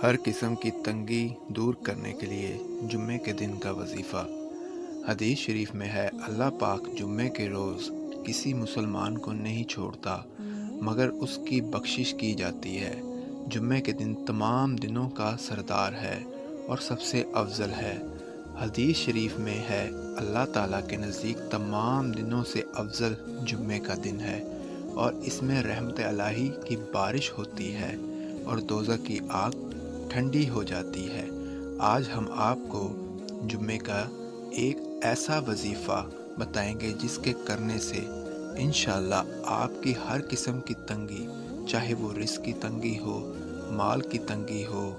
ہر قسم کی تنگی دور کرنے کے لیے جمعے کے دن کا وظیفہ۔ حدیث شریف میں ہے، اللہ پاک جمعے کے روز کسی مسلمان کو نہیں چھوڑتا مگر اس کی بخشش کی جاتی ہے۔ جمعے کے دن تمام دنوں کا سردار ہے اور سب سے افضل ہے۔ حدیث شریف میں ہے، اللہ تعالیٰ کے نزدیک تمام دنوں سے افضل جمعے کا دن ہے اور اس میں رحمت الہی کی بارش ہوتی ہے اور دوزخ کی آگ ٹھنڈی ہو جاتی ہے۔ آج ہم آپ کو جمعے کا ایک ایسا وظیفہ بتائیں گے جس کے کرنے سے انشاءاللہ آپ کی ہر قسم کی تنگی، چاہے وہ رزق کی تنگی ہو، مال کی تنگی ہو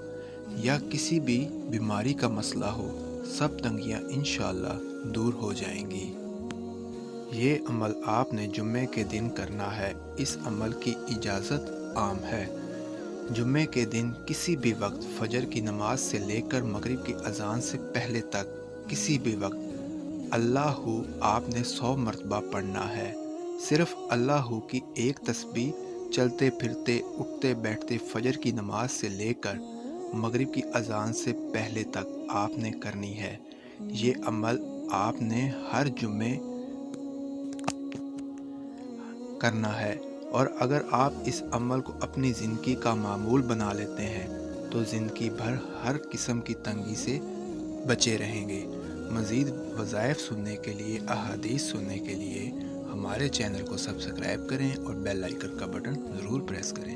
یا کسی بھی بیماری کا مسئلہ ہو، سب تنگیاں انشاءاللہ دور ہو جائیں گی۔ یہ عمل آپ نے جمعے کے دن کرنا ہے۔ اس عمل کی اجازت عام ہے۔ جمعے کے دن کسی بھی وقت فجر کی نماز سے لے کر مغرب کی اذان سے پہلے تک کسی بھی وقت اللہ آپ نے 100 مرتبہ پڑھنا ہے۔ صرف اللہ کی ایک تسبیح چلتے پھرتے اٹھتے بیٹھتے فجر کی نماز سے لے کر مغرب کی اذان سے پہلے تک آپ نے کرنی ہے۔ یہ عمل آپ نے ہر جمعے کرنا ہے، اور اگر آپ اس عمل کو اپنی زندگی کا معمول بنا لیتے ہیں تو زندگی بھر ہر قسم کی تنگی سے بچے رہیں گے۔ مزید وظائف سننے کے لیے، احادیث سننے کے لیے ہمارے چینل کو سبسکرائب کریں اور بیل آئیکن کا بٹن ضرور پریس کریں۔